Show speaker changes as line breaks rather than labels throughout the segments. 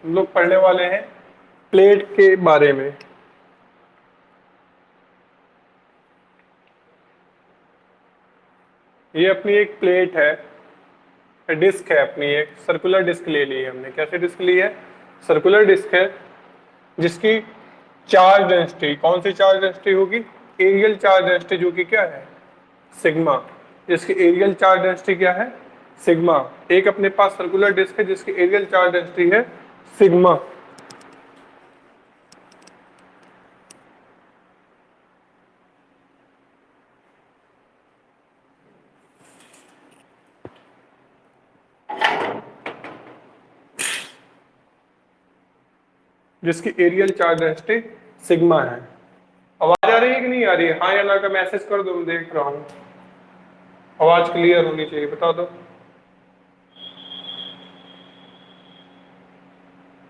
हम लोग पढ़ने वाले हैं प्लेट के बारे में। ये अपनी एक प्लेट है, डिस्क है, अपनी एक सर्कुलर डिस्क ले ली है हमने। कैसे डिस्क ली है? सर्कुलर डिस्क है जिसकी चार्ज डेंसिटी, कौन सी चार्ज डेंसिटी होगी? एरियल चार्ज डेंसिटी, जो कि क्या है? सिग्मा। जिसकी एरियल चार्ज डेंसिटी क्या है? सिग्मा। एक अपने पास सर्कुलर डिस्क है जिसकी एरियल चार्ज डेंसिटी है सिग्मा। जिसकी एरियल चार्ज डेंसिटी सिग्मा है। आवाज आ रही है कि नहीं आ रही है? हाँ या ना का मैसेज कर दो, मैं देख रहा हूं। आवाज क्लियर होनी चाहिए, बता दो।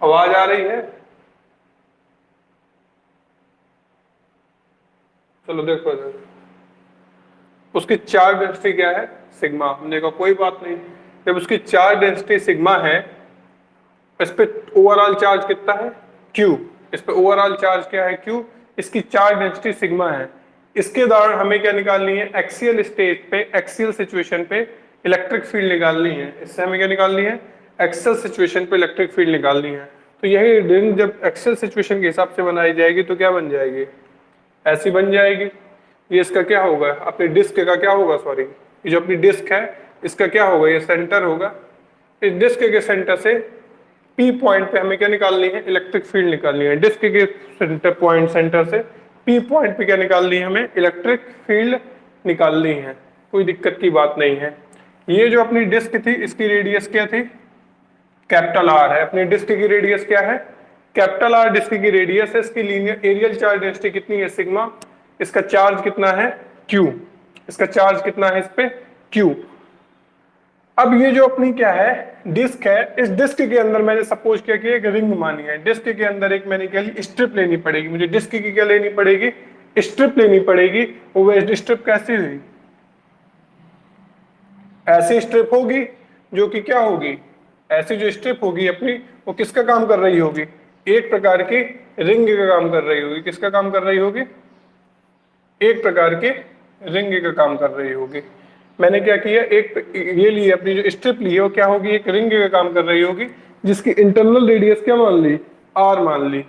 आवाज आ रही है? चलो देखो इधर। उसकी चार्ज डेंसिटी क्या है? सिग्मा। हमने कहा कोई बात नहीं, जब उसकी चार्ज डेंसिटी सिग्मा है, इस पे ओवरऑल चार्ज कितना है? क्यू। इस पे ओवरऑल चार्ज क्या है? क्यू। इसकी चार्ज डेंसिटी सिग्मा है। इसके दौरान हमें क्या निकालनी है? एक्सियल स्टेट पे, एक्सियल सिचुएशन पे इलेक्ट्रिक फील्ड निकालनी है। इससे हमें क्या निकालनी है? एक्सियल सिचुएशन पे इलेक्ट्रिक फील्ड निकालनी है। तो यही रिंग जब एक्सियल सिचुएशन के हिसाब से बनाई जाएगी तो क्या बन जाएगी? ऐसी बन जाएगी। ये इसका क्या होगा? अपनी डिस्क का क्या होगा? सॉरी, ये जो अपनी डिस्क है इसका क्या होगा? ये सेंटर होगा। इस डिस्क के सेंटर से पी पॉइंट पे हमें क्या निकालनी है? इलेक्ट्रिक फील्ड निकालनी है। डिस्क के सेंटर से पी पॉइंट पे क्या निकालनी है? हमें इलेक्ट्रिक फील्ड निकालनी है। कोई दिक्कत की बात नहीं है। ये जो अपनी डिस्क थी इसकी रेडियस क्या थी? कैपिटल आर है। अपनी डिस्क की रेडियस क्या है? कैपिटल आर डिस्क की रेडियस है। इसकी लीनियर एरियल चार्ज डेंसिटी कितनी है? सिग्मा। इसका चार्ज कितना है? क्यू। इसका चार्ज कितना है इस पे? क्यू। अब ये जो अपनी क्या है? डिस्क है। इस डिस्क के अंदर मैंने सपोज किया कि एक रिंग मानी है। डिस्क के अंदर एक मैंने क्या ली? स्ट्रिप लेनी पड़ेगी मुझे। डिस्क की क्या लेनी पड़ेगी? स्ट्रिप लेनी पड़ेगी। वो स्ट्रिप कैसी हुई? ऐसी स्ट्रिप होगी जो कि क्या होगी? ऐसी जो स्ट्रिप होगी अपनी, वो किसका काम कर रही होगी? एक प्रकार की रिंग का काम कर रही होगी। किसका काम कर रही होगी? एक प्रकार के रिंग का काम कर रही होगी। मैंने क्या किया? एक ये ली अपनी जो स्ट्रिप ली है वो क्या होगी? एक रिंग का काम कर रही होगी जिसकी इंटरनल रेडियस क्या मान ली? आर मान ली।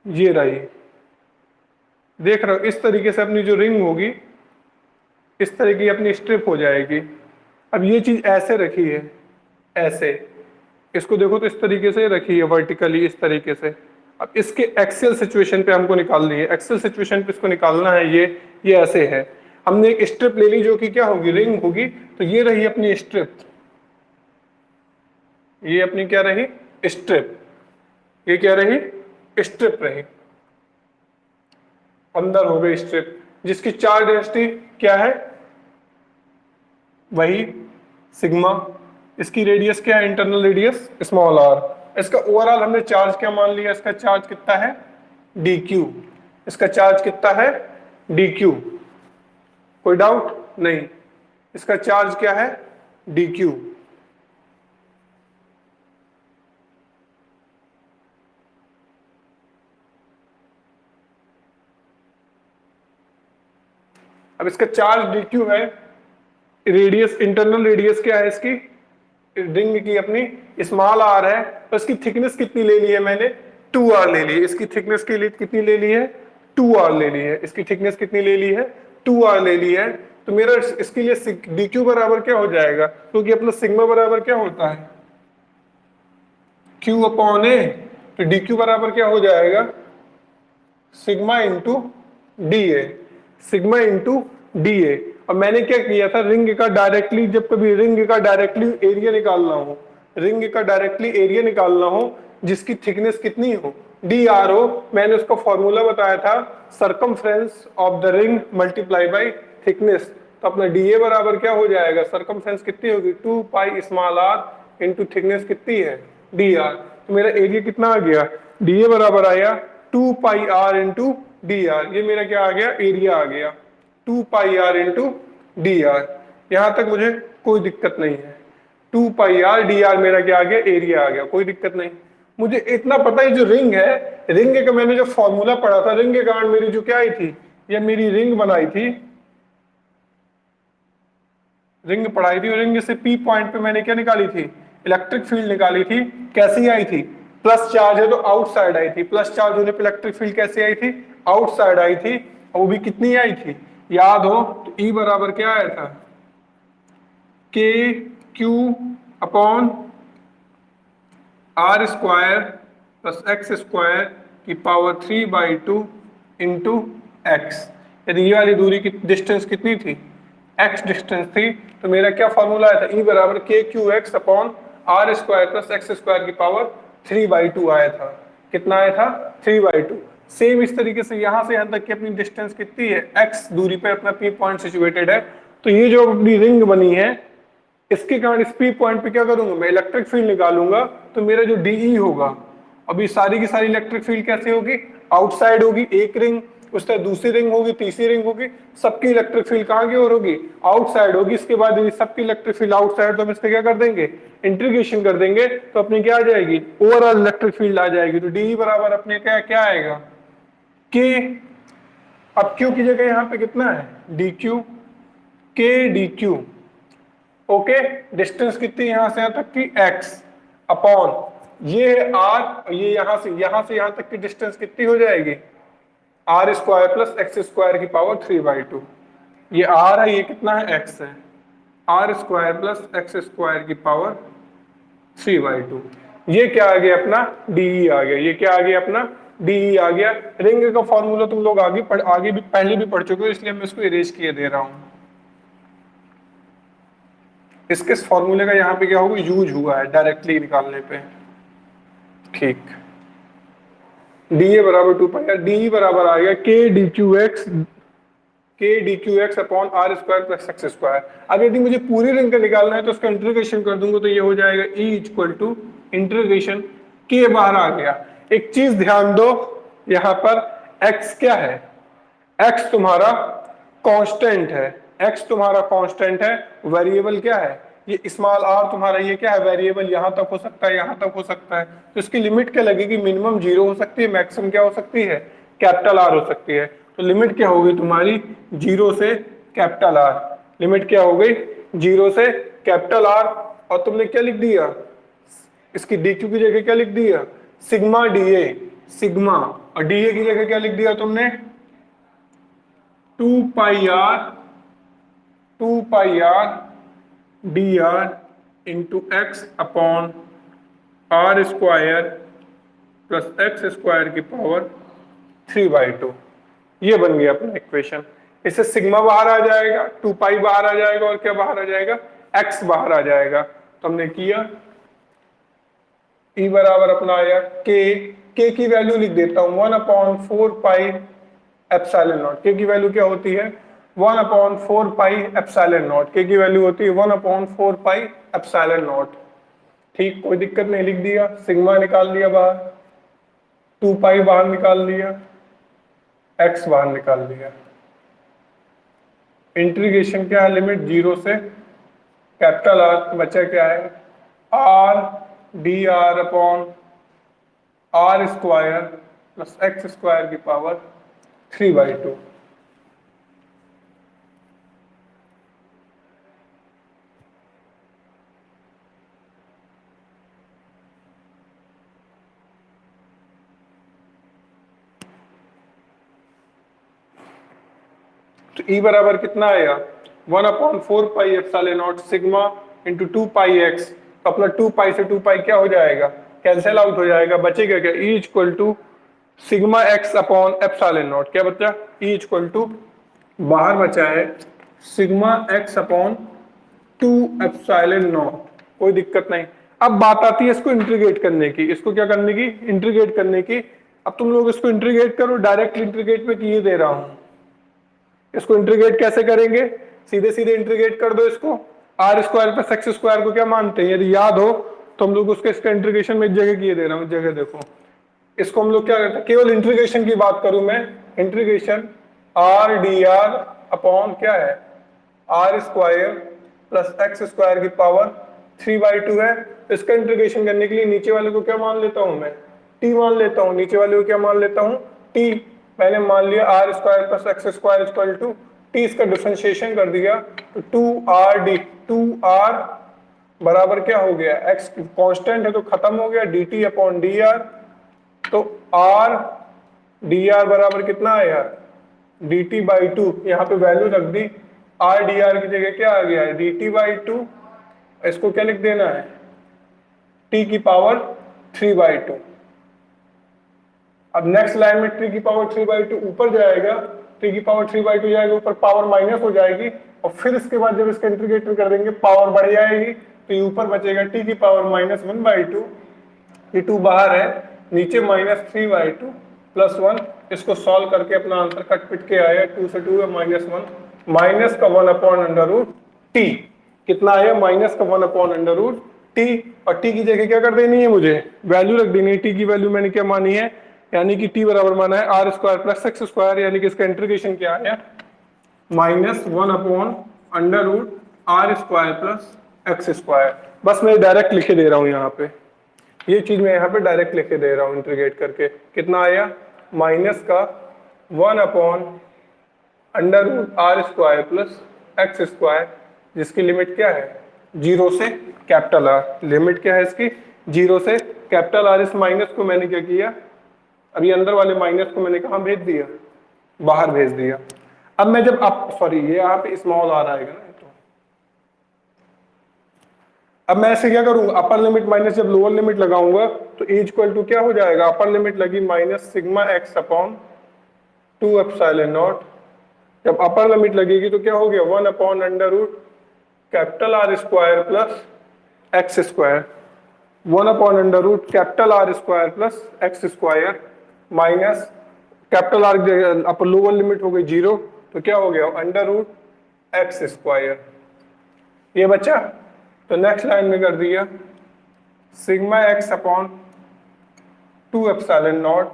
ये रही। देख रहे हो? इस तरीके से अपनी जो रिंग होगी इस तरह की अपनी स्ट्रिप हो जाएगी। अब ये चीज ऐसे रखी है, ऐसे इसको देखो तो इस तरीके से रखी है वर्टिकली, इस तरीके से। अब इसके एक्सियल सिचुएशन पे हमको निकालनी है। एक्सियल सिचुएशन पे इसको निकालना है। ये ऐसे है। हमने एक स्ट्रिप ले ली जो कि क्या होगी? रिंग होगी। तो ये रही अपनी स्ट्रिप। ये अपनी क्या रही? स्ट्रिप। ये क्या रही? स्ट्रिप रही। अंदर हो गई स्ट्रिप जिसकी चार्ज डेंसिटी क्या है? वही सिग्मा। इसकी रेडियस क्या है? Internal radius small R. इसका ओवरऑल हमने चार्ज क्या मान लिया? इसका चार्ज कितना है? D Q. इसका चार्ज कितना है? D Q. कोई डाउट नहीं? इसका चार्ज क्या है? D Q. अब इसका चार्ज डी क्यू है। रेडियस, इंटरनल रेडियस क्या है इसकी? रिंग की अपनी स्मॉल आर है। तो इसकी थिकनेस कितनी ले ली है मैंने? 2r ले ली है। इसकी थिकनेस के लिए कितनी ले ली है? 2r ले ली है। इसकी थिकनेस कितनी ले ली है? 2r ले ली है। तो मेरा इसके लिए डी क्यू बराबर क्या हो जाएगा? क्योंकि अपना सिग्मा बराबर क्या होता है? क्यू अपॉन ए। तो डी क्यू बराबर क्या हो जाएगा? Sigma into D A. Sigma into D A. और मैंने क्या किया था? रिंग का डायरेक्टली, जब कभी रिंग का डायरेक्टली एरिया निकालना हो, रिंग का डायरेक्टली एरिया निकालना हो जिसकी थिकनेस कितनी हो? डी आर हो। मैंने उसका फॉर्मूला बताया था, circumference of the ring multiply by thickness. तो अपना डी ए बराबर क्या हो जाएगा? सरकमफ्रेंस कितनी होगी? 2 pi small R into thickness कितनी है? D R. तो मेरा एरिया कितना आ गया? डी ए बराबर आया 2 पाई आर इंटू डी आर। ये मेरा क्या आ गया? एरिया आ गया 2 पाई आर इंटू डी आर। यहां तक मुझे कोई दिक्कत नहीं है। 2πr dr मेरा क्या आ गया, एरिया आ गया, कोई दिक्कत नहीं। मुझे इतना पता है जो रिंग है, रिंग का मैंने जो फॉर्मूला पढ़ा था, रिंग के कारण मेरी जो क्या आई थी, ये मेरी रिंग बनाई थी, रिंग पढ़ाई थी, और रिंग से पी पॉइंट पे मैंने क्या निकाली थी, इलेक्ट्रिक फील्ड निकाली थी। कैसी आई थी, प्लस चार्ज है तो आउटसाइड आई थी, प्लस चार्ज होने पे इलेक्ट्रिक फील्ड कैसे आई थी, आउटसाइड आई थी, और वो भी कितनी आई थी, याद हो तो ई बराबर क्या आया था, K Q upon R square plus x square की पावर 3/2 इंटू एक्स। यदि ये वाली दूरी की डिस्टेंस कितनी थी, एक्स डिस्टेंस थी, तो मेरा क्या फॉर्मूला आया था, ई बराबर K Q X upon R square plus x square की पावर 3/2 आया था। कितना आया था, 3/2। सेम इस तरीके से यहाँ से यहाँ तक की अपनी डिस्टेंस कितनी है, एक्स दूरी पे अपना पी पॉइंट सिचुएटेड है। तो ये जो अपनी रिंग बनी है, इसके कारण इस पी पॉइंट पे क्या करूंगा, मैं इलेक्ट्रिक फील्ड निकालूंगा, तो मेरा जो डीई होगा, अभी सारी की सारी इलेक्ट्रिक फील्ड कैसे होगी, आउटसाइड होगी, एक रिंग, उस तरह दूसरी रिंग होगी, तीसरी रिंग होगी, सबकी इलेक्ट्रिक फील्ड कहाँ की ओर होगी, आउटसाइड होगी। इसके बाद यदि सबकी इलेक्ट्रिक फील्ड आउटसाइड, तो हम इसका क्या कर देंगे, इंटीग्रेशन कर देंगे, तो अपनी क्या आ जाएगी, ओवरऑल इलेक्ट्रिक फील्ड आ जाएगी। तो डीई बराबर अपने क्या क्या आएगा, के, अब क्यू की जगह यहाँ पे कितना है, डी क्यू, के डी क्यू, ओके। डिस्टेंस कितनी यहां से यहां तक की, x अपॉन ये है r, और ये यहां से यहां तक की डिस्टेंस कितनी हो जाएगी, R square plus x square की पावर 3/2। ये r है, ये कितना है, x है, R square plus x square की पावर 3/2। ये क्या आ गया अपना, डीई आ गया। ये क्या आ गया अपना, डीई आ गया। रिंग का फॉर्मूला तुम लोग आगे भी पहले भी पढ़ चुके हो, इसलिए मैं इसको इरेज किए दे रहा हूं। इसके फॉर्मूले का यहाँ पे क्या होगा, यूज हुआ है डायरेक्टली निकालने पे, ठीक। डी ए बराबर 2 डी बराबर आ गया K D Q X upon R square plus x square. अब यदि मुझे पूरी रिंग का निकालना है तो उसका इंटीग्रेशन कर दूंगा, तो ये हो जाएगा ई इक्वल टू इंटीग्रेशन, के बाहर आ गया। एक चीज ध्यान दो, यहाँ पर एक्स क्या है, एक्स तुम्हारा कांस्टेंट है, एक्स तुम्हारा कांस्टेंट है, वेरिएबल क्या है, ये स्मॉल आर तुम्हारा ये क्या है, वेरिएबल, यहां तक हो सकता है, यहां तक हो सकता है। तो इसकी लिमिट क्या लगेगी, मिनिमम 0 हो सकती है, मैक्सिमम क्या हो सकती है, कैपिटल आर हो सकती है। तो लिमिट क्या होगी तुम्हारी, 0 से कैपिटल आर। लिमिट क्या हो गई, 0 से कैपिटल आर, और तुमने क्या लिख दिया, इसकी डी क्यू की जगह क्या लिख दिया, सिग्मा डी ए, सिग्मा, और डी ए की जगह क्या लिख दिया तुमने, 2πr dr into X upon R square plus x square की पावर 3/2। ये बन गया अपना इक्वेशन। इससे सिग्मा बाहर आ जाएगा, 2π बाहर आ जाएगा, और क्या बाहर आ जाएगा, x बाहर आ जाएगा। तो हमने किया, E बराबर अपना आया के की वैल्यू लिख देता हूं 1/4π एप्सिलॉन नॉट। के की वैल्यू क्या होती है, 1/4π एप्सिलॉन नॉट। के की वैल्यू होती है 1/4π एप्सिलॉन नॉट। ठीक, कोई दिक्कत नहीं, लिख दिया। सिग्मा निकाल लिया बाहर, 2π बाहर निकाल लिया, x बाहर निकाल लिया। इंटीग्रेशन क्या है, लिमिट 0 से कैपिटल आर, बचा क्या है, r dr upon R square plus x square की पावर 3/2। तो E बराबर कितना आएगा, 1/4π epsilon naught sigma into 2πx। तो अपना 2π से 2π क्या हो जाएगा, कैंसिल आउट हो जाएगा, बचेगा क्या, E equal to sigma x upon epsilon naught. क्या बचा, E इक्वल टू बाहर बचा है sigma x upon 2 epsilon naught. कोई दिक्कत नहीं। अब बात आती है इसको इंटीग्रेट करने की, इसको क्या करने की, इंटीग्रेट करने की। अब तुम लोग इसको इंटीग्रेट करो, डायरेक्ट इंटीग्रेट में किए दे रहा हूं। इसको इंटीग्रेट कैसे करेंगे, सीधे सीधे इंटीग्रेट कर दो इसको। R square plus x square को क्या मानते हैं, यदि याद हो तो हम लोग उसके इसका इंटीग्रेशन में एक जगह किए दे रहा हूं, जगह देखो। इसको हम लोग क्या करते हैं, केवल इंटीग्रेशन की बात करूं मैं, integration R D R upon क्या है, R square plus x square की पावर 3/2 है। इसका इंटीग्रेशन करने के लिए नीचे वाले को क्या मान लेता हूं मैं, t मान लेता हूं। नीचे वाले को क्या मान लेता हूं, t। मैंने मान लिया r square plus x square equal to t, इसका डिफरेंशिएशन कर दिया तो 2r बराबर क्या हो गया, x कांस्टेंट है तो खत्म हो गया, dt अपॉन dr। तो r dr बराबर कितना आया, dt/2। यहाँ पे वैल्यू रख दी, r dr की जगह क्या आ गया है, dt/2। इसको क्या लिख देना है, t की पावर 3/2। अब नेक्स्ट लाइन में t की पावर 3/2 ऊपर जाएगा, t की पावर 3/2 जाएगा ऊपर, पावर माइनस हो जाएगी और फिर इसके बाद जब इसका इंटीग्रेटर कर देंगे पावर बढ़ जाएगी तो ये ऊपर बचेगा t की पावर -1/2। ये 2 बाहर है, नीचे -3/2 प्लस 1। इसको सॉल्व करके अपना आंसर कट पिट के आया, 2 से 2 है -1, माइनस का 1/√t। कितना आया, माइनस का 1/√t। और t की जगह क्या कर देनी है, मुझे वैल्यू रख देनी है। t की वैल्यू मैंने क्या मानी है, यानी कि t बराबर माना है r square plus x square, यानी कि इसका इंटीग्रेशन क्या आया, -1/√r square plus x square. बस मैं डायरेक्ट लिखे दे रहा हूं यहाँ पे, ये चीज मैं यहाँ पे डायरेक्ट लिखे दे रहा हूँ इंटीग्रेट करके। कितना आया, माइनस का 1/√r square plus x square, जिसकी लिमिट क्या है, 0 से कैपिटल R। लिमिट क्या है इसकी, 0 से कैपिटल R। इस माइनस को मैंने क्या किया, अभी अंदर वाले माइनस को मैंने कहाँ भेज दिया, बाहर भेज दिया। अब मैं जब सॉरी ये यहाँ पे स्मॉल आ रहेगा ना, तो अब मैं ऐसे क्या करूंगा, अपर लिमिट माइनस जब लोअर लिमिट लगाऊंगा तो ए इक्वल टू क्या हो जाएगा, अपर लिमिट लगी minus sigma x upon 2 epsilon naught. जब अपर लिमिट लगेगी तो क्या हो गया, capital R square plus x square, capital R square plus x square minus capital R upper lower limit हो गई 0 तो क्या हो गया, √x स्क्वायर। ये बच्चा, तो नेक्स्ट लाइन में कर दिया sigma x upon 2 epsilon not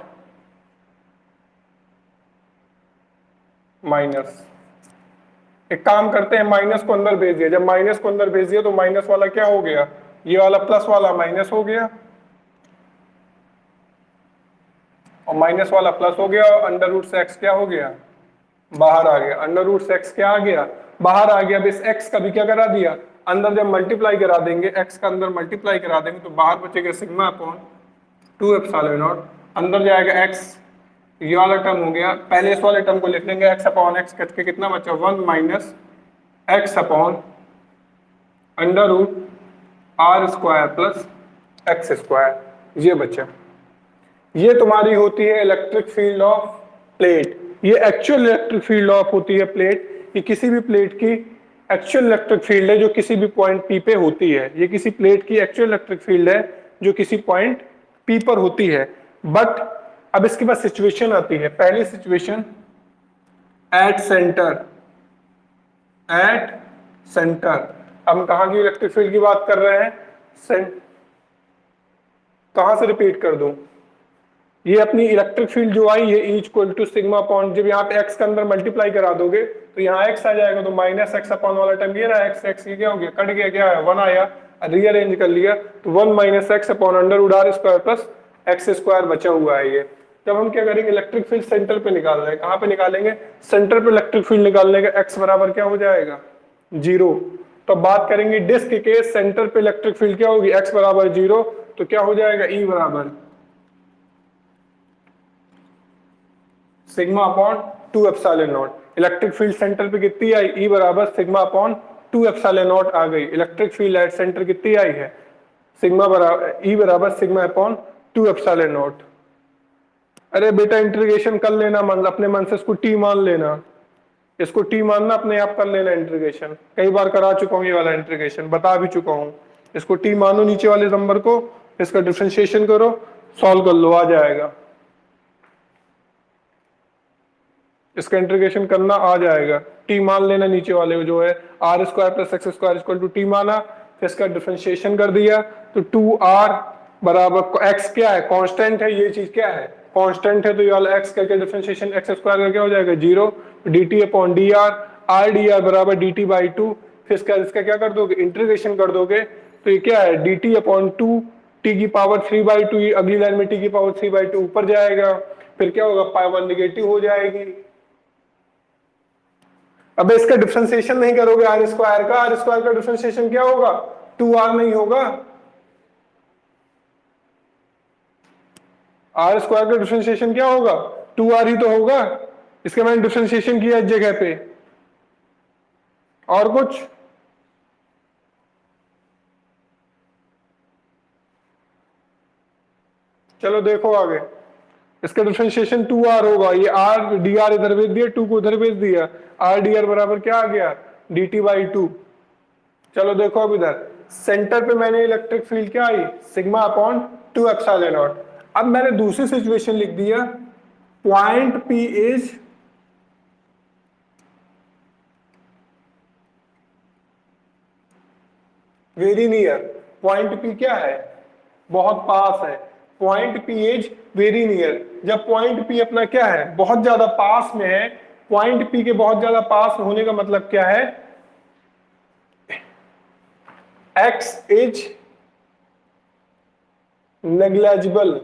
minus. एक काम करते हैं, माइनस को अंदर भेज दिया। जब माइनस को अंदर भेज दिया तो माइनस वाला क्या हो गया, ये वाला प्लस वाला माइनस हो गया और माइनस वाला प्लस हो गया और अंडर रूट से एक्स क्या हो गया, बाहर आ गया। अंडर रूट से एक्स क्या आ गया, बाहर आ गया। अब इस एक्स का भी क्या करा दिया, अंदर जब मल्टीप्लाई करा देंगे, एक्स का अंदर मल्टीप्लाई करा देंगे तो बाहर बचेगा सिग्मा अपॉन 2 एप्सिलॉन नॉट। अंदर जाएगा एक्स, ये वाला टर्म हो गया। पहले इस वाले टर्म को लिख लेंगे, एक्स अपॉन एक्स कट के कितना बचा, 1 minus X upon under root R square plus x square. ये बचा, ये तुम्हारी होती है इलेक्ट्रिक फील्ड ऑफ प्लेट। ये एक्चुअल इलेक्ट्रिक फील्ड ऑफ होती है प्लेट। ये किसी भी प्लेट की एक्चुअल इलेक्ट्रिक फील्ड है जो किसी भी पॉइंट पी पे होती है। ये किसी प्लेट की एक्चुअल इलेक्ट्रिक फील्ड है जो किसी पॉइंट पी पर होती है। बट अब इसके बाद सिचुएशन आती है। पहली situation at centre, at centre. हम कहां की इलेक्ट्रिक फील्ड की बात कर रहे हैं, कहां से रिपीट कर दूं, ये अपनी इलेक्ट्रिक फील्ड जो आई है E equal to sigma upon, जब यहाँ पे x के अंदर मल्टीप्लाई करा दोगे तो यहाँ x आ जाएगा, तो माइनस एक्स अपॉन वाला टर्म ये रहा, x ये क्या हो गया, कट गया, क्या है 1 आया, रीअरेंज कर लिया तो 1 minus X upon under root R square plus x square बचा हुआ है ये। जब हम क्या करेंगे, इलेक्ट्रिक फील्ड सेंटर पे निकाल रहे हैं, कहाँ पे निकालेंगे, सेंटर पे इलेक्ट्रिक फील्ड निकालने का x बराबर क्या हो जाएगा 0। तो बात करेंगे डिस्क के सेंटर पे इलेक्ट्रिक फील्ड क्या होगी, x बराबर 0, तो क्या हो जाएगा E बराबर sigma upon 2 epsilon not. Electric field centre पे कितनी आई, E बराबर सिग्मा अपॉन 2 एप्सिलॉन नॉट आ गई। इलेक्ट्रिक फील्ड एट सेंटर कितनी आई है, सिग्मा बराबर E बराबर सिग्मा अपॉन 2 एप्सिलॉन नॉट। अरे बेटा इंटीग्रेशन कर लेना, मन अपने मन से इसको t मान लेना, इसको t मानना, अपने आप कर लेना इंटीग्रेशन। कई बार करा चुका हूं ये वाला इंटीग्रेशन, बता भी चुका हूं। इसको t मानो नीचे वाले नंबर को, इसका डिफरेंशिएशन करो, सॉल्व कर लो, आ जाएगा। इसका इंटीग्रेशन करना आ जाएगा, t मान लेना नीचे वाले को जो है R square plus x square equal to T माना, फिर इसका डिफरेंशिएशन कर दिया तो 2r बराबर x क्या है, कांस्टेंट है, ये चीज क्या है कांस्टेंट है, तो ये वाला x करके डिफरेंशिएशन एक्स स्क्वायर का क्या हो जाएगा 0, dt upon dr, r dr बराबर dt बाई 2। फिर इसका क्या कर दोगे, इंटीग्रेशन कर दोगे तो ये क्या है, D T upon two, T की पावर 3/2, अगली लाइन में टी की पावर 3/2 ऊपर जाएगा, फिर क्या होगा, पाई 1 निगेटिव हो जाएगी। अब इसका डिफरेंशिएशन नहीं करोगे आर स्क्वायर का, आर स्क्वायर का डिफरेंशिएशन क्या होगा, 2r नहीं होगा, आर स्क्वायर का डिफरेंशिएशन क्या होगा, 2r ही तो होगा। इसके मैंने डिफरेंशिएशन किया इस जगह पे, और कुछ, चलो देखो आगे, इसका डिफरेंशिएशन 2r होगा, ये r dr इधर भेज दिया, 2 को इधर भेज दिया, r dr बराबर क्या आ गया, dt/2। चलो देखो अब इधर सेंटर पे मैंने इलेक्ट्रिक फील्ड क्या आई, सिग्मा अपॉन 2 एप्सिलॉन नॉट। अब मैंने दूसरी सिचुएशन लिख दिया, point P is very near, point P क्या है, बहुत पास है, point P is very near. जब पॉइंट P अपना क्या है, बहुत ज्यादा पास में है, पॉइंट P के बहुत ज्यादा पास होने का मतलब क्या है, x is negligible,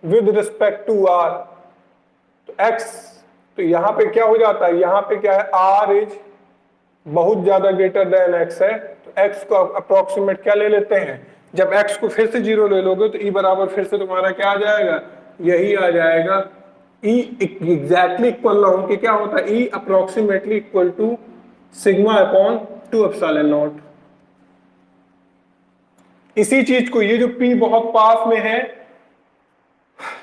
with respect to r। तो x, तो यहां पे क्या हो जाता है, यहां पे क्या है, r इज बहुत ज्यादा ग्रेटर देन x है, तो x को अप्रोक्सीमेट क्या ले लेते हैं, जब x को फिर से जीरो ले लोगे तो e बराबर फिर से तुम्हारा क्या आ जाएगा, यही आ जाएगा, e एग्जैक्टली इक्वल ना हो कि क्या होता है, e approximately equal to sigma upon 2 epsilon naught. इसी चीज को, ये जो p बहुत पास में है,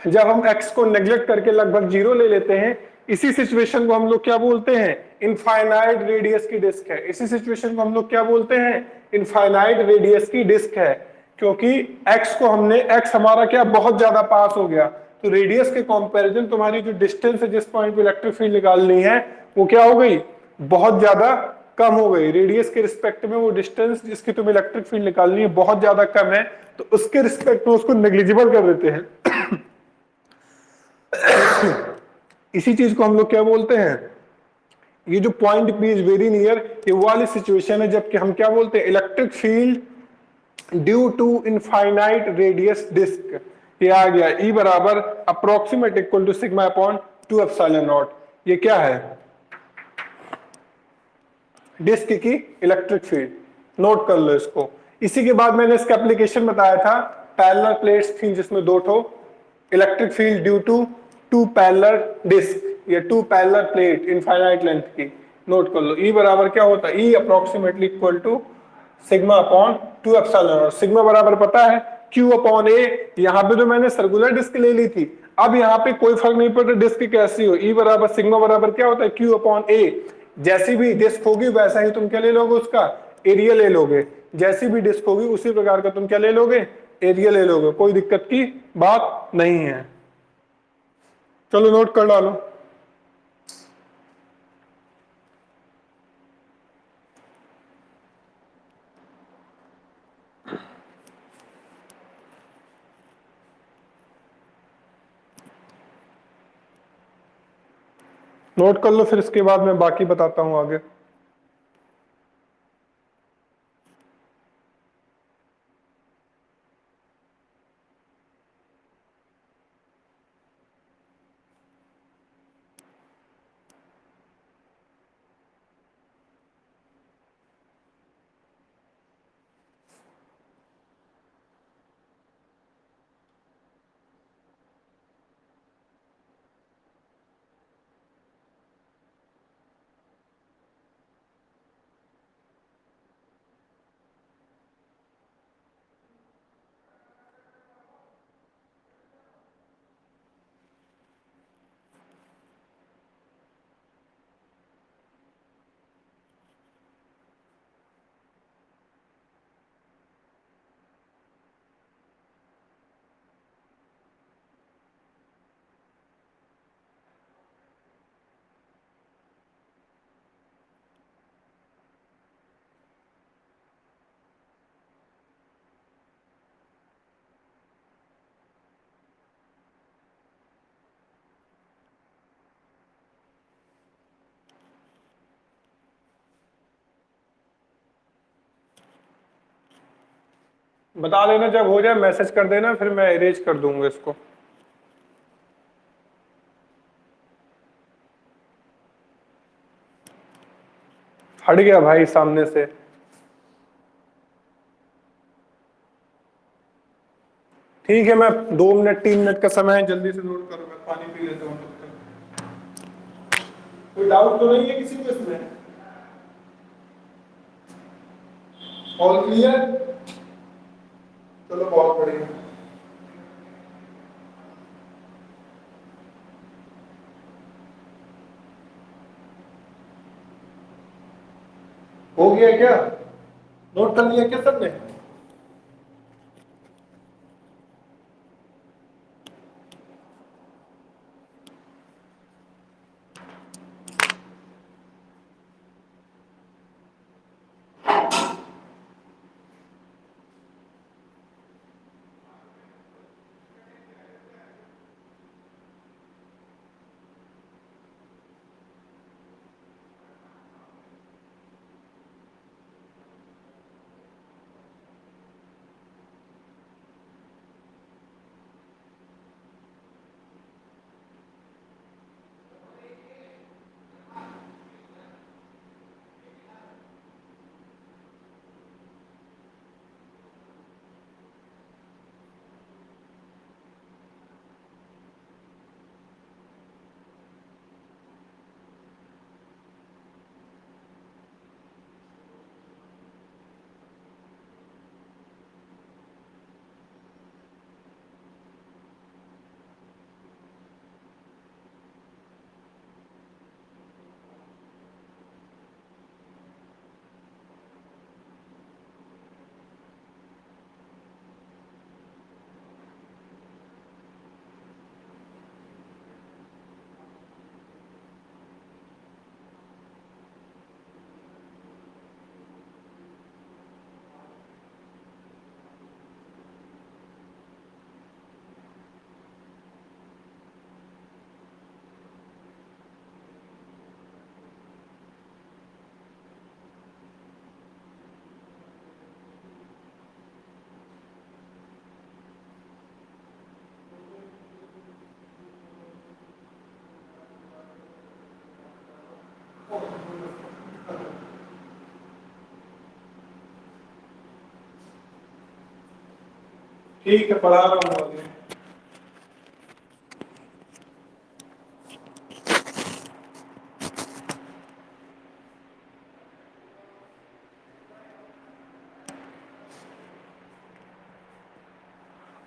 जब हम x को नेग्लेक्ट करके लगभग जीरो ले लेते हैं, इसी सिचुएशन को हम लोग क्या बोलते हैं, इनफाइनाइट रेडियस की डिस्क है। इसी सिचुएशन को हम लोग क्या बोलते हैं, इनफाइनाइट रेडियस की डिस्क है, क्योंकि x को हमने, x हमारा क्या बहुत ज्यादा पास हो गया, तो रेडियस के कंपैरिजन तुम्हारी जो डिस्टेंस है जिस पॉइंट पे इलेक्ट्रिक फील्ड निकालनी है, वो क्या हो गई, बहुत ज्यादा कम हो गई। रेडियस के रिस्पेक्ट में वो डिस्टेंस जिसकी तुम्हें इलेक्ट्रिक फील्ड निकालनी है बहुत ज्यादा कम है, तो उसके रिस्पेक्ट में उसको नेग्लिजिबल कर देते हैं। इसी चीज को हम लोग क्या बोलते हैं, ये जो point P is very near, ये वाली सिचुएशन है जबकि हम क्या बोलते हैं, electric field due to infinite radius disc. ये आ गया E बराबर approximate equal to sigma upon 2 epsilon naught. ये क्या है, डिस्क की इलेक्ट्रिक फील्ड, नोट कर लो इसको। इसी के बाद मैंने इसका एप्लीकेशन बताया था, पैरेलल प्लेट्स थी जिसमें दो ठो, electric field due to two parallel disc, या two parallel plate infinite length की, नोट कर लो। ई बराबर क्या होता है, E approximately equal to sigma upon 2 epsilon naught. Sigma बराबर पता है क्यू अपॉन ए, यहाँ पे तो मैंने सर्कुलर डिस्क ले ली थी, अब यहाँ पे कोई फर्क नहीं पड़ता डिस्क कैसी हो, ई बराबर सिग्मा बराबर क्या होता है, क्यू अपॉन ए। जैसी भी डिस्क होगी वैसा ही तुम क्या ले लोगे, उसका एरिया ले लोगे, जैसी भी डिस्क होगी उसी प्रकार का तुम क्या ले लोगे, एरिया ले लोगे, कोई दिक्कत की बात नहीं है। चलो नोट कर डालो। नोट कर लो, फिर इसके बाद मैं बाकी बताता हूं आगे। बता देना जब हो जाए, मैसेज कर देना, फिर मैं इरेज कर दूंगा इसको। हट गया भाई सामने से। ठीक है, मैं 2 मिनट 3 मिनट का समय है, जल्दी से नोट करो, मैं पानी पी लेता हूँ तब तक। कोई डाउट तो नहीं है किसी को इसमें? All clear? चलो बहुत बढ़िया। हो गया क्या? नोट कर लिया क्या सबने? ठीक है, पढ़ा रहा हूँ आगे।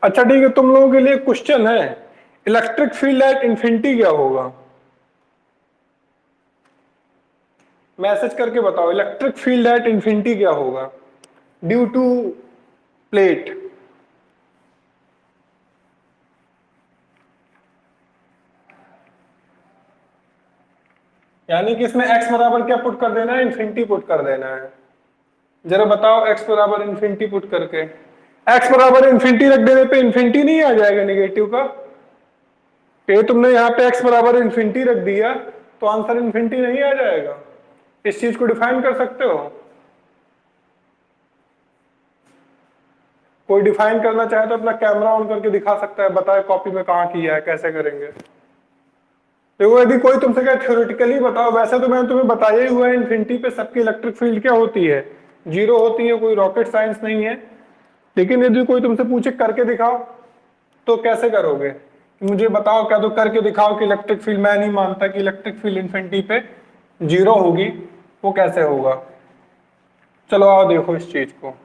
अच्छा ठीक है, तुम लोगों के लिए क्वेश्चन है, इलेक्ट्रिक फील्ड एट इंफिनिटी क्या होगा? मैसेज करके बताओ, इलेक्ट्रिक फील्ड एट इंफिनिटी क्या होगा ड्यू टू प्लेट? यानी कि इसमें x बराबर क्या पुट कर देना है? इंफिनिटी पुट कर देना है। जरा बताओ x बराबर इंफिनिटी पुट करके। x बराबर इंफिनिटी रख देने पे इंफिनिटी नहीं आ जाएगा नेगेटिव का? ये तुमने यहाँ पे x बराबर इंफिनिटी रख दिया तो आंसर इंफिनिटी नहीं आ जाएगा? इस चीज को डिफाइन कर सकते हो? कोई डिफाइन करना चाहे तो अपना कैमरा ऑन करके दिखा सकता है, बताए कॉपी में कहाँ किया है, कैसे करेंगे। देखो यदि कोई तुमसे कहे थ्योरेटिकली बताओ, वैसे तो मैंने तुम्हें बताया ही हुआ है इन्फिनिटी पे सबकी इलेक्ट्रिक फील्ड क्या होती है, जीरो होती है, कोई रॉकेट साइंस नहीं है। लेकिन यदि कोई तुमसे पूछे करके दिखाओ तो कैसे करोगे? मुझे बताओ, क्या तो करके दिखाओ कि इलेक्ट्रिक फील्ड, मैं नहीं मानता कि इलेक्ट्रिक फील्ड इन्फिनिटी पे जीरो होगी, वो कैसे होगा? चलो आओ देखो इस चीज को।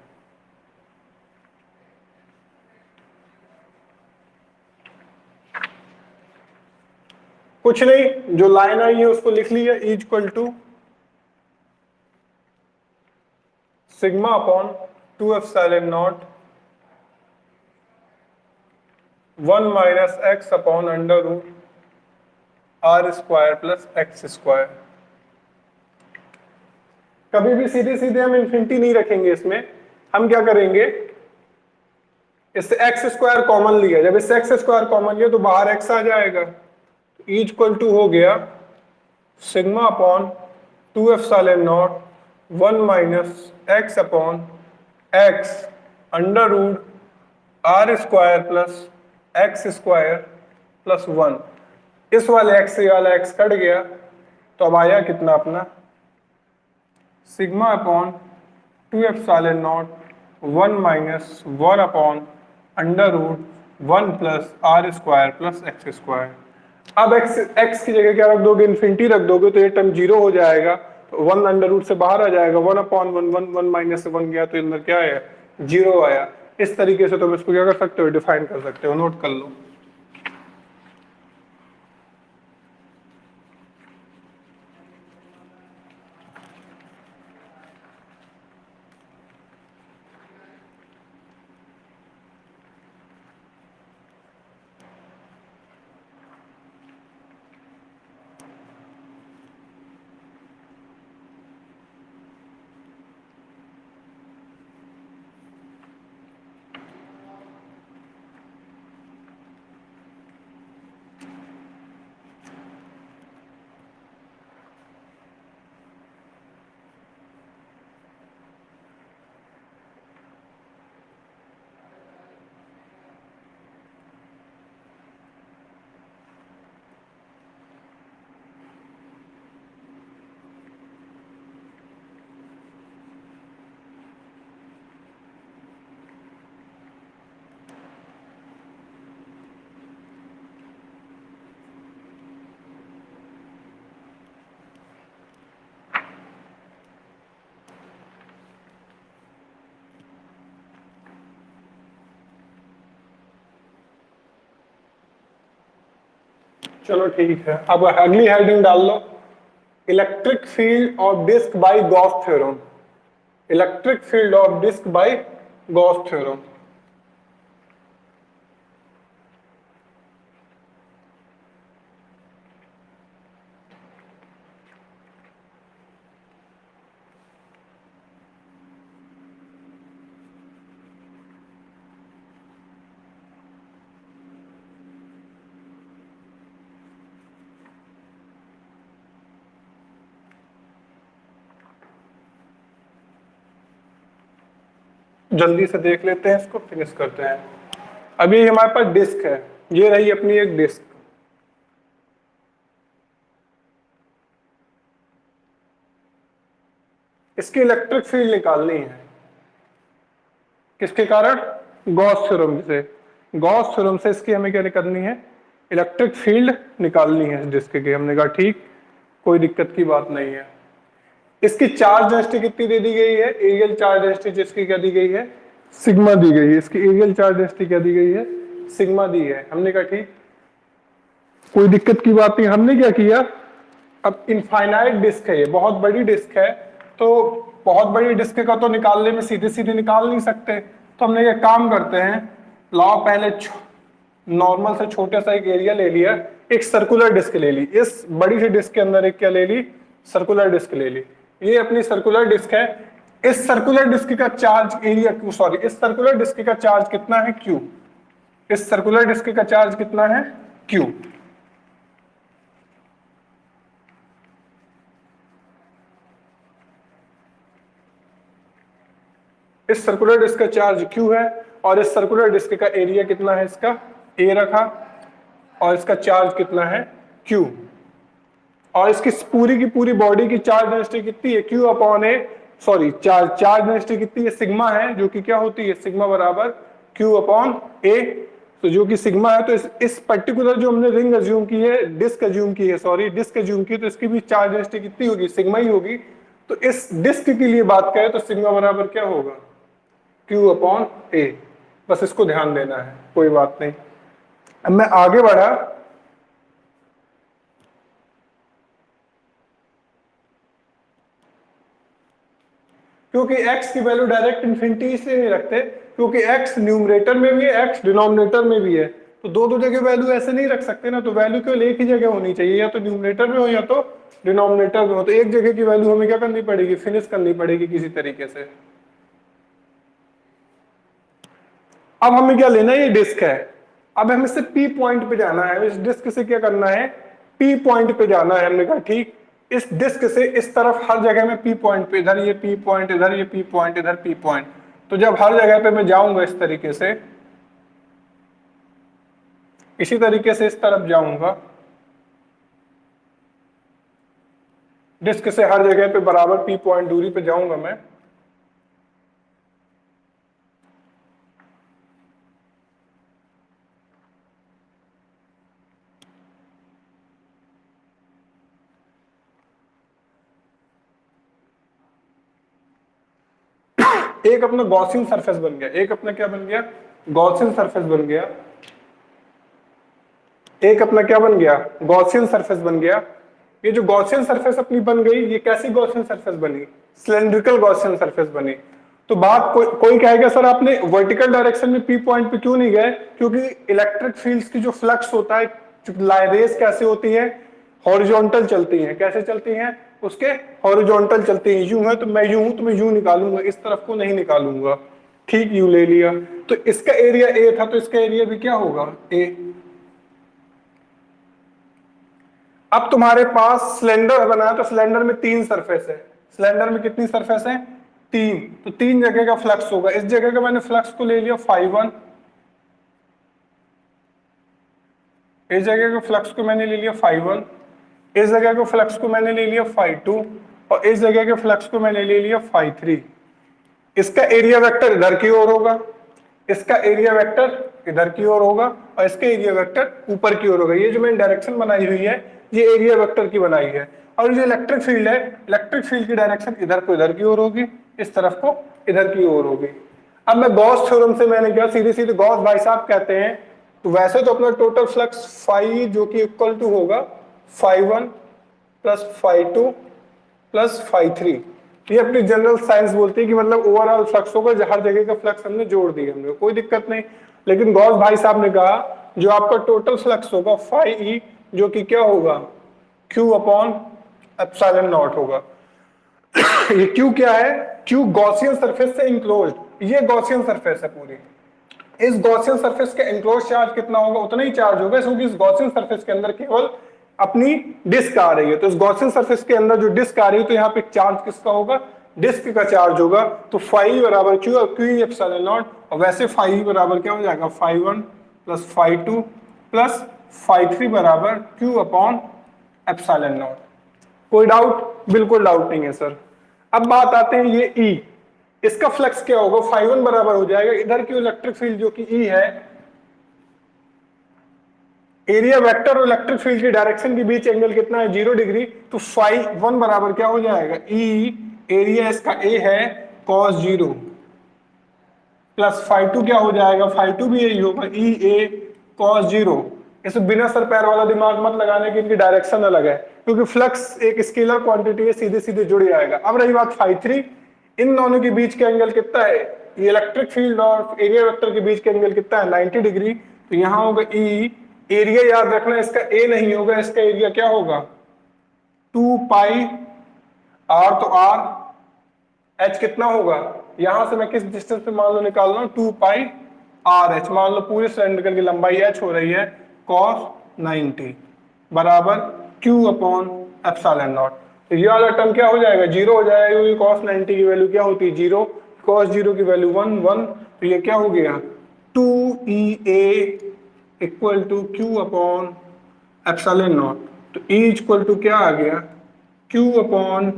कुछ नहीं, जो लाइन आई है उसको लिख लिया, is equal to sigma upon 2 epsilon naught 1 minus X upon under root R square plus x square. कभी भी सीधे सीधे हम इन्फिनिटी नहीं रखेंगे इसमें, हम क्या करेंगे, इससे एक्स स्क्वायर कॉमन लिया, जब इससे एक्स स्क्वायर कॉमन लिया तो बाहर एक्स आ जाएगा, इज इक्वल टू हो गया sigma upon 2 epsilon naught 1 minus X upon X under root R square plus x square plus 1। इस वाले एक्स से वाला एक्स कट गया तो अब आया कितना अपना sigma upon 2 epsilon naught 1 minus 1 upon under root 1 plus R square plus x square. अब एक्स की जगह क्या रख दोगे, इन्फिनिटी रख दोगे तो ये टर्म 0 हो जाएगा, तो 1 अंडर रूट से बाहर आ जाएगा, 1 अपॉन 1 1 1 माइनस से 1 गया तो अंदर क्या है 0 आया। इस तरीके से तुम इसको क्या कर सकते हो, डिफाइन कर सकते हो, नोट कर लो। चलो ठीक है, अब अगली हेडिंग डाल लो, electric field of disc by Gauss theorem. Electric field of disc by Gauss theorem. जल्दी से देख लेते हैं, इसको फिनिश करते हैं। अभी हमारे पास डिस्क है, ये रही अपनी एक डिस्क। इसकी इलेक्ट्रिक फील्ड निकालनी है, किसके कारण, गॉस थ्योरम से। गॉस थ्योरम से इसकी हमें क्या निकालनी है, इलेक्ट्रिक फील्ड निकालनी है इस डिस्क की। हमने कहा ठीक, कोई दिक्कत की बात नहीं है। इसकी चार्ज डेंसिटी कितनी दे दी गई है, एरियल चार्ज डेंसिटी जिसकी क्या दी गई है, सिग्मा दी गई है। इसकी एरियल चार्ज डेंसिटी क्या दी गई है, सिग्मा दी है। हमने कहा ठीक, कोई दिक्कत की बात नहीं। हमने क्या किया, अब इनफाइनाइट डिस्क है, ये बहुत बड़ी डिस्क है, तो बहुत बड़ी डिस्क का तो निकालने में सीधे सीधे निकाल नहीं सकते, तो हमने ये काम करते हैं, लाओ पहले नॉर्मल से छोटे सा एक एरिया ले लिया, एक सर्कुलर डिस्क ले ली, इस बड़ी सी डिस्क के अंदर एक क्या ले ली, सर्कुलर डिस्क ले ली। ये अपनी सर्कुलर डिस्क है। इस सर्कुलर डिस्क का चार्ज एरिया क्यू, सॉरी, इस सर्कुलर डिस्क का चार्ज कितना है, क्यू। इस सर्कुलर डिस्क का चार्ज कितना है, क्यू। इस सर्कुलर डिस्क का चार्ज क्यू है, और इस सर्कुलर डिस्क का एरिया कितना है, इसका ए रखा, और इसका चार्ज कितना है, क्यू। और इसकी पूरी की पूरी बॉडी की चार्ज डेंसिटी कितनी है, क्यू अपॉन ए, सॉरी, चार्ज डेंसिटी कितनी है, सिग्मा है, जो कि क्या होती है, सिग्मा बराबर क्यू अपॉन ए। तो जो कि सिग्मा है, तो इस पर्टिकुलर जो हमने रिंग अज्यूम की है, डिस्क अज्यूम की है, सॉरी, डिस्क अज्यूम की, तो इसकी भी चार्ज डेंसिटी कितनी होगी, सिग्मा ही होगी। तो इस डिस्क के लिए बात करें तो सिग्मा बराबर क्या होगा, क्यू अपॉन ए। बस इसको ध्यान देना है, कोई बात नहीं। अब मैं आगे बढ़ा, क्योंकि x की वैल्यू डायरेक्ट इन्फिनिटी इसलिए नहीं रखते क्योंकि x न्यूमरेटर में भी है, x डिनोमिनेटर में भी है, तो दो जगह वैल्यू ऐसे नहीं रख सकते ना, तो वैल्यू केवल एक ही जगह होनी चाहिए, या तो न्यूमरेटर में हो या तो डिनोमिनेटर में हो। तो एक जगह की वैल्यू हमें क्या करनी पड़ेगी, फिनिश करनी पड़ेगी किसी तरीके से। अब हमें क्या लेना है, ये डिस्क है, अब हमें से P पॉइंट पे जाना है, इस डिस्क से क्या करना है, P पॉइंट पे जाना है। हमने कहा ठीक, इस डिस्क से इस तरफ हर जगह में P पॉइंट पे, इधर ये P पॉइंट, इधर ये P पॉइंट, इधर P पॉइंट, तो जब हर जगह पे मैं जाऊंगा इस तरीके से, इसी तरीके से इस तरफ जाऊंगा, डिस्क से हर जगह पे बराबर पी पॉइंट दूरी पे जाऊंगा मैं, एक अपना गॉसियन सरफेस बन गया, एक अपना क्या बन गया, गॉसियन सरफेस बन गया, एक अपना क्या बन गया, गॉसियन सरफेस बन गया। ये जो गॉसियन सरफेस अपनी बन गई, ये कैसी गॉसियन सरफेस बनी, सिलेंड्रिकल गॉसियन सरफेस बनी। तो बात कोई कहेगा सर आपने वर्टिकल डायरेक्शन में पी पॉइंट पे क्यों नहीं गए, क्योंकि इलेक्ट्रिक फील्ड्स की जो फ्लक्स होता है, रेस कैसे होती है, हॉरिजॉन्टल चलती हैं, कैसे चलती हैं, उसके हॉरिजॉन्टल चलती हैं। यूं है तो मैं यूं हूं तो मैं यूं निकालूंगा, इस तरफ को नहीं निकालूंगा, ठीक यूं ले लिया। तो इसका एरिया ए था, तो इसका एरिया भी क्या होगा, ए। अब तुम्हारे पास सिलेंडर बना है, तो सिलेंडर में 3 सरफेस है, सिलेंडर में कितनी सरफेस है, 3। तो 3 जगह का फ्लक्स होगा, इस जगह का मैंने फ्लक्स को ले लिया φ1, इस जगह के फ्लक्स को मैंने ले लिया φ1, इस जगह के फ्लक्स को मैंने ले लिया φ2, और इस जगह के फ्लक्स को मैंने ले लिया φ3। इसका एरिया वेक्टर इधर की ओर होगा, इसका एरिया वेक्टर इधर की ओर होगा, और इसका एरिया वेक्टर ऊपर की ओर होगा। ये जो मैंने डायरेक्शन बनाई हुई है, ये एरिया वेक्टर की बनाई है। और जो इलेक्ट्रिक फील्ड है, इलेक्ट्रिक फील्ड की डायरेक्शन इधर को इधर की ओर होगी, इस तरफ को इधर की ओर होगी। अब मैं गॉस थ्योरम से मैंने क्या, सीधे सीधे गॉस भाई साहब कहते हैं, तो वैसे तो अपना टोटल फ्लक्स फाई जो कि इक्वल टू होगा φ1 प्लस φ2 प्लस φ3। ये अपनी जनरल साइंस बोलती है कि मतलब ओवरऑल फ्लक्स होगा, हर जगह का फ्लक्स हमने जोड़ दिया, हमने कोई दिक्कत नहीं। लेकिन गॉस भाई साहब ने कहा जो आपका टोटल फ्लक्स होगा φe, जो कि क्या होगा, Q अपॉन एप्सिलॉन नॉट होगा। ये Q क्या है, Q गॉसियन सरफेस से इंक्लोज्ड, ये गॉसियन सरफेस है पूरी। इस गॉसियन सरफेस का इंक्लोज चार्ज कितना होगा, उतना ही चार्ज होगा, क्योंकि इस गॉसियन सरफेस के अंदर केवल अपनी डिस्क आ रही है। तो इस गॉसियन सरफेस के अंदर जो डिस्क आ रही है, तो यहाँ पे चार्ज किसका होगा, डिस्क का चार्ज होगा। तो फाई बराबर क्यू, और क्यू एप्सिलॉन नॉट, और वैसे फाई बराबर क्या हो जाएगा, φ1 प्लस φ2 प्लस φ3 बराबर क्यू अपॉन एप्सिलॉन नॉट। कोई डाउट, बिल्कुल डाउट नहीं है सर। अब बात आते हैं ये ई, इसका फ्लक्स क्या होगा, φ1 बराबर हो जाएगा इधर की इलेक्ट्रिक फील्ड जो कि ई है, एरिया वेक्टर और इलेक्ट्रिक फील्ड की डायरेक्शन के बीच एंगल कितना है, 0 डिग्री। तो φ1 बराबर क्या हो जाएगा, ई एरिया इसका ए है cos 0, प्लस φ2 क्या हो जाएगा, φ2 भी यही होगा, ई ए cos 0। इसे बिना सर पैर वाला दिमाग मत लगाने की, इनकी डायरेक्शन अलग है, क्योंकि फ्लक्स एक स्केलर क्वांटिटी है, सीधे सीधे जुड़ जाएगा। अब रही बात φ3, इन दोनों के बीच का एंगल कितना है, ये इलेक्ट्रिक फील्ड और एरिया वेक्टर के बीच का एंगल कितना है, 90 डिग्री। तो यहां होगा ई, एरिया याद रखना इसका ए नहीं होगा, इसका एरिया क्या होगा, 2 पाई आर, तो आर एच कितना होगा, यहां से मैं किस डिस्टेंस पे मान लो निकाल रहा हूं, 2 पाई आर एच, मान लो पूरे सिलेंडर की लंबाई एच हो रही है cos 90 बराबर क्यू अपॉन एप्सिलॉन नॉट। तो ये वाला टर्म क्या हो जाएगा, 0 हो जाएगा, क्योंकि cos 90 की वैल्यू क्या होती है, 0, cos 0 की वैल्यू 1 1। तो ये क्या हो गया, 2EA equal to Q upon epsilon naught. तो E इक्वल टू क्या आ गया, Q upon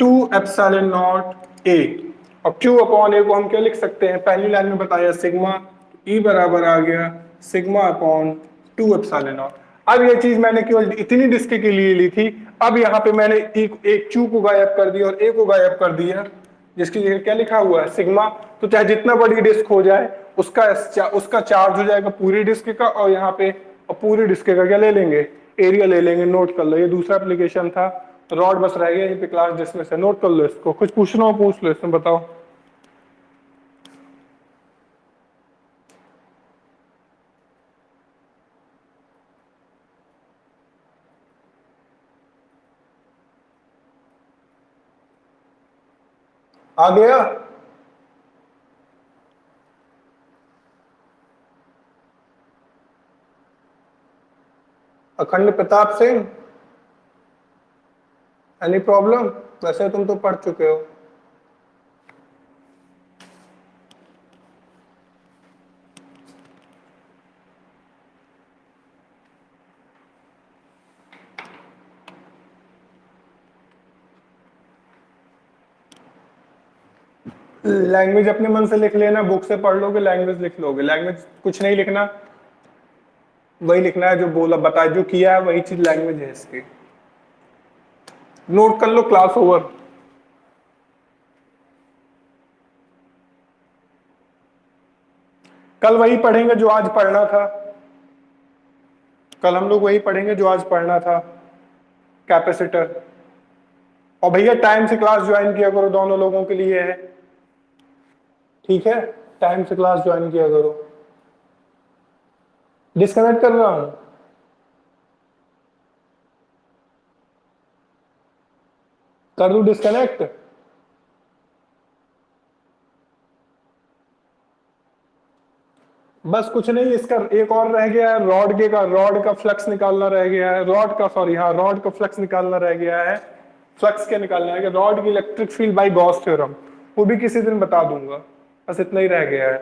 two epsilon naught A, और Q अपॉन ए को हम क्या लिख सकते हैं, पहली लाइन में बताया सिग्मा, E बराबर आ गया सिग्मा अपॉन 2 एप्सिलॉन नॉट। अब ये चीज मैंने केवल इतनी डिस्क के लिए ली थी, अब यहाँ पे मैंने एक Q को गायब कर दिया और A को गायब कर दिया, जिसकी जगह क्या लिखा हुआ है, सिग्मा। तो चाहे जितना बड़ी डिस्क हो जाए, उसका चार्ज हो जाएगा पूरी डिस्क का, और यहाँ पे और पूरी डिस्क का क्या ले लेंगे, एरिया ले लेंगे। नोट कर लो, ये दूसरा एप्लीकेशन था, रॉड बस रह गया यहीं पे क्लास डिस्मिस है, नोट कर लो इसको, कुछ पूछना हो पूछ लो इसमें, बताओ। आ गया, अखंड प्रताप सिंह, एनी प्रॉब्लम? वैसे तुम तो पढ़ चुके हो। लैंग्वेज अपने मन से लिख लेना, बुक से पढ़ लोगे लैंग्वेज लिख लोगे। लैंग्वेज कुछ नहीं लिखना, वही लिखना है जो बोला बता जो किया है वही चीज लैंग्वेज है इसकी। नोट कर लो, क्लास ओवर। कल वही पढ़ेंगे जो आज पढ़ना था। कल हम लोग वही पढ़ेंगे जो आज पढ़ना था, कैपेसिटर। और भैया टाइम से क्लास ज्वाइन किया करो, दोनों लोगों के लिए है, ठीक है? टाइम से क्लास ज्वाइन किया करो। डिस्कनेक्ट कर रहा हूं? कर दूं डिस्कनेक्ट? बस कुछ नहीं, इसका एक और रह गया है, रॉड का फ्लक्स निकालना रह गया है, रॉड का, सॉरी हाँ, रॉड का फ्लक्स निकालना रह गया है। फ्लक्स क्या निकालना है कि रॉड की electric field by Gauss theorem, वो भी किसी दिन बता दूंगा। बस इतना ही रह गया है,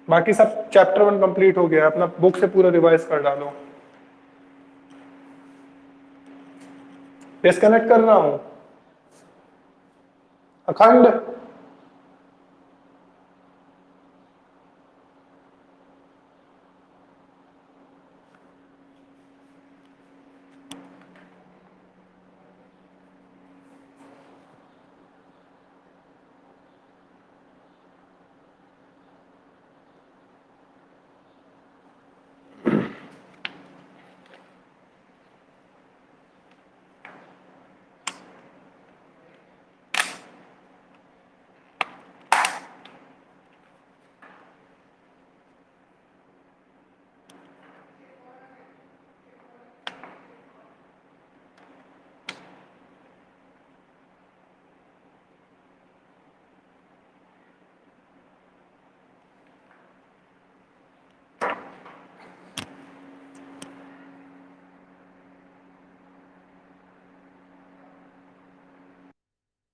बाकी सब चैप्टर 1 कंप्लीट हो गया है। अपना बुक से पूरा रिवाइज कर डालो। डिस्कनेक्ट कर रहा हूं। अखंड